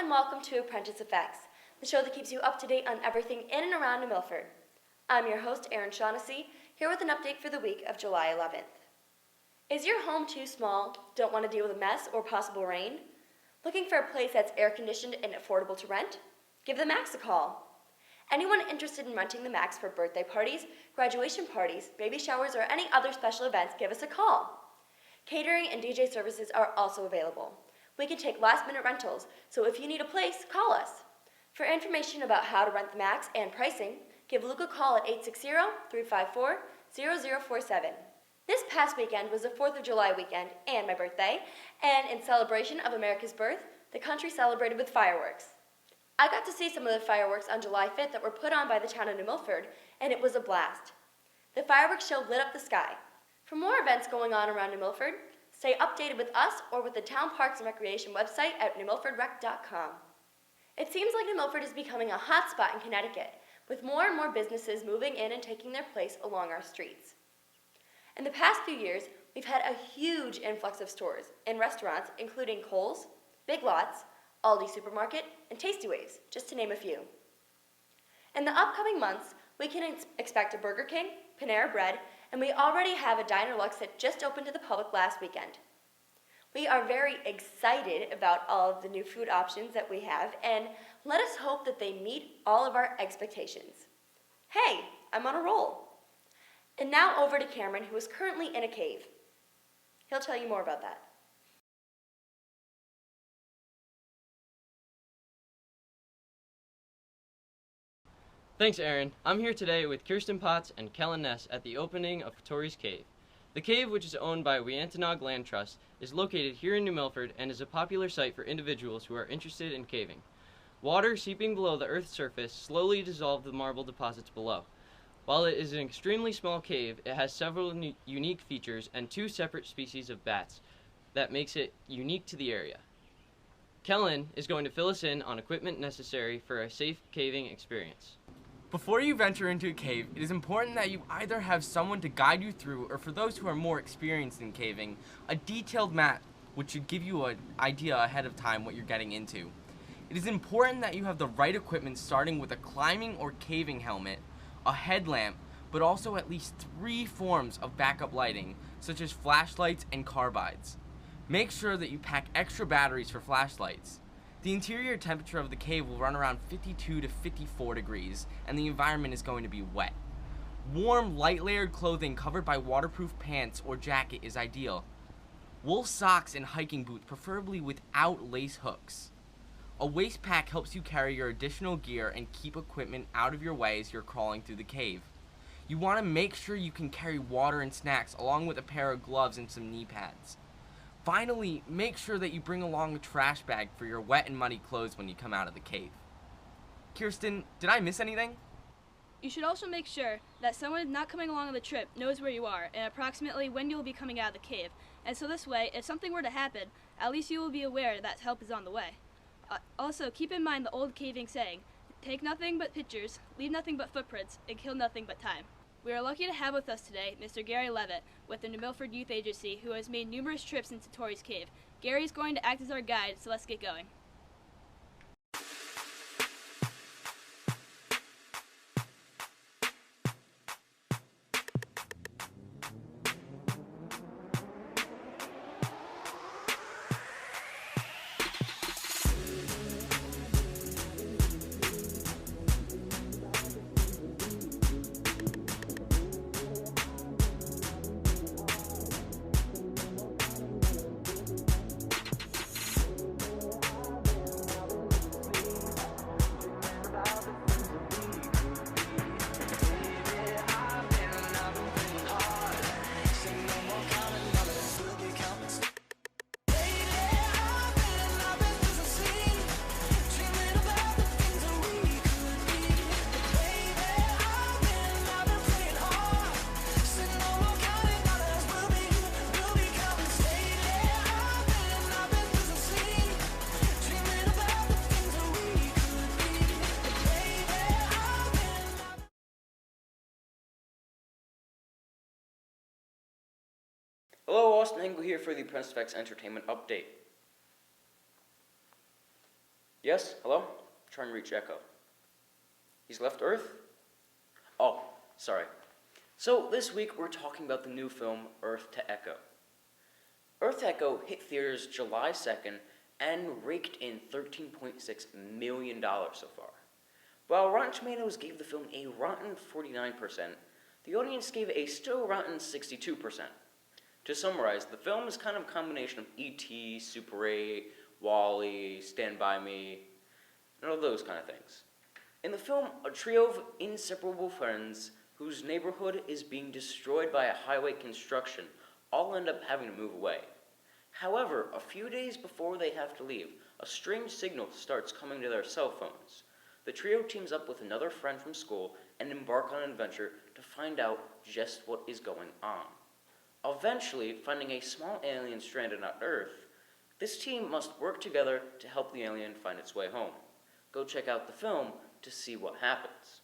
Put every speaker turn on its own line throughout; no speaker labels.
and welcome to Apprentice Effects, the show that keeps you up to date on everything in and around New Milford. I'm your host, Erin, here with an update for the week of July 11th. Is your home too small, don't want to deal with a mess or possible rain? Looking for a place that's air-conditioned and affordable to rent? Give the Max a call. Anyone interested in renting the Max for birthday parties, graduation parties, baby showers, or any other special events, give us a call. Catering and DJ services are also available. We can take last-minute rentals, so if you need a place, call us. For information about how to rent the Max and pricing, give Luke a call at 860-354-0047. This past weekend was the 4th of July weekend and my birthday, and in celebration of America's birth, the country celebrated with fireworks. I got to see some of the fireworks on July 5th that were put on by the town of New Milford, and it was a blast. The fireworks show lit up the sky. For more events going on around New Milford, stay updated with us or with the Town Parks and Recreation website at newmilfordrec.com. It seems like New Milford is becoming a hot spot in Connecticut, with more and more businesses moving in and taking their place along our streets. In the past few years, we've had a huge influx of stores and restaurants, including Kohl's, Big Lots, Aldi Supermarket, and Tasty Waves, just to name a few. In the upcoming months, we can expect a Burger King, Panera Bread, and we already have a Diner Lux that just opened to the public last weekend. We are very excited about all of the new food options that we have, and let us hope that they meet all of our expectations. Hey, I'm on a roll. And now over to Cameron, who is currently in a cave. He'll tell you more about that.
Thanks, Erin. I'm here today with Kirsten and Kellen at the opening of Tory's Cave. The cave, which is owned by Weantanog Land Trust, is located here in New Milford and is a popular site for individuals who are interested in caving. Water seeping below the Earth's surface slowly dissolves the marble deposits below. While it is an extremely small cave, it has several unique features and 2 separate species of bats that makes it unique to the area. Kellen is going to fill us in on equipment necessary for a safe caving experience.
Before you venture into a cave, it is important that you either have someone to guide you through, or for those who are more experienced in caving, a detailed map which should give you an idea ahead of time what you're getting into. It is important that you have the right equipment, starting with a climbing or caving helmet, a headlamp, but also at least 3 forms of backup lighting, such as flashlights and carbides. Make sure that you pack extra batteries for flashlights. The interior temperature of the cave will run around 52 to 54 degrees, and the environment is going to be wet. Warm, light-layered clothing covered by waterproof pants or jacket is ideal. Wool socks and hiking boots, preferably without lace hooks. A waist pack helps you carry your additional gear and keep equipment out of your way as you're crawling through the cave. You want to make sure you can carry water and snacks, along with a pair of gloves and some knee pads. Finally, make sure that you bring along a trash bag for your wet and muddy clothes when you come out of the cave. Kirsten, did I miss anything?
You should also make sure that someone not coming along on the trip knows where you are and approximately when you will be coming out of the cave. And so this way, if something were to happen, at least you will be aware that help is on the way. Also, keep in mind the old caving saying, take nothing but pictures, leave nothing but footprints, and kill nothing but time. We are lucky to have with us today Mr. Gary Levitt with the New Milford Youth Agency, who has made numerous trips into Tory's Cave. Gary is going to act as our guide, so let's get going.
Hello, Austin Engel here for the Apprentice Effects Entertainment Update. Yes, hello? Trying to reach Echo. He's left Earth? Oh, sorry. So this week we're talking about the new film Earth to Echo. Earth to Echo hit theaters July 2nd and raked in $13.6 million so far. While Rotten Tomatoes gave the film a rotten 49%, the audience gave it a still rotten 62%. To summarize, the film is kind of a combination of E.T., Super 8, Wall-E, Stand By Me, and all those kind of things. In the film, a trio of inseparable friends whose neighborhood is being destroyed by a highway construction all end up having to move away. However, a few days before they have to leave, a strange signal starts coming to their cell phones. The trio teams up with another friend from school and embark on an adventure to find out just what is going on. Eventually, finding a small alien stranded on Earth, this team must work together to help the alien find its way home. Go check out the film to see what happens.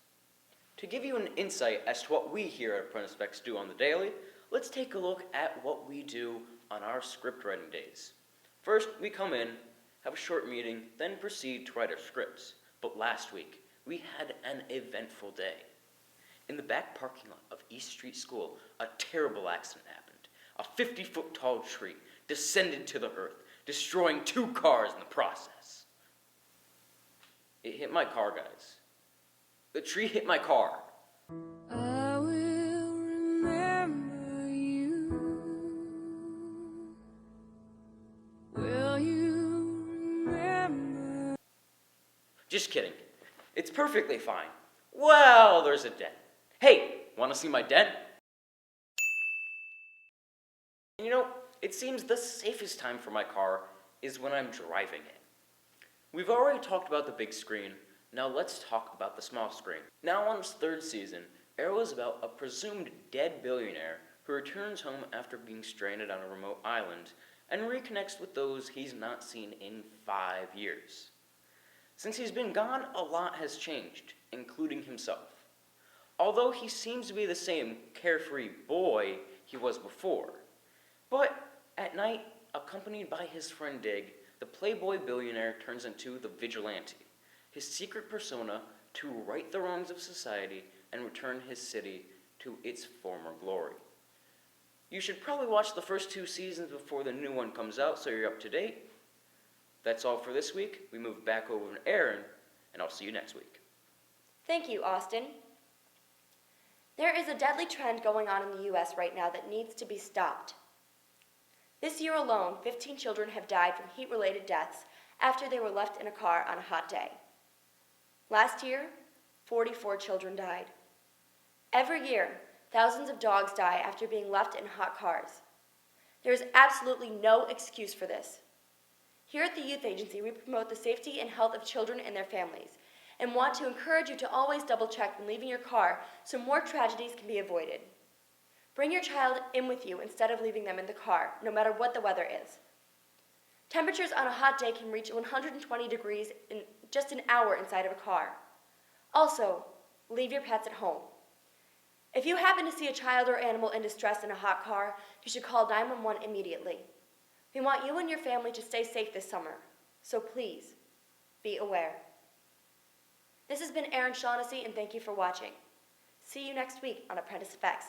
To give you an insight as to what we here at Apprentice do on the daily, let's take a look at what we do on our script writing days. First, we come in, have a short meeting, then proceed to write our scripts. But last week, we had an eventful day. In the back parking lot of East Street School, a terrible accident happened. A 50-foot tall tree descended to the earth, destroying 2 cars in the process. It hit my car, guys. The tree hit my car.
I will remember you. Will you remember?
Just kidding. It's perfectly fine. Well, there's a dent. Hey, want to see my dent? You know, it seems the safest time for my car is when I'm driving it. We've already talked about the big screen. Now let's talk about the small screen. Now on its 3rd season, Arrow is about a presumed dead billionaire who returns home after being stranded on a remote island and reconnects with those he's not seen in 5 years. Since he's been gone, a lot has changed, including himself. Although he seems to be the same carefree boy he was before. But at night, accompanied by his friend Dig, the playboy billionaire turns into the vigilante, his secret persona to right the wrongs of society and return his city to its former glory. You should probably watch the first 2 seasons before the new one comes out so you're up to date. That's all for this week. We move back over to Erin, and I'll see you next week.
Thank you, Austin. There is a deadly trend going on in the U.S. right now that needs to be stopped. This year alone, 15 children have died from heat-related deaths after they were left in a car on a hot day. Last year, 44 children died. Every year, thousands of dogs die after being left in hot cars. There is absolutely no excuse for this. Here at the Youth Agency, we promote the safety and health of children and their families, and want to encourage you to always double-check when leaving your car so more tragedies can be avoided. Bring your child in with you instead of leaving them in the car, no matter what the weather is. Temperatures on a hot day can reach 120 degrees in just an hour inside of a car. Also, leave your pets at home. If you happen to see a child or animal in distress in a hot car, you should call 911 immediately. We want you and your family to stay safe this summer, so please, be aware. This has been Erin Shaughnessy, and thank you for watching. See you next week on Apprentice Effects.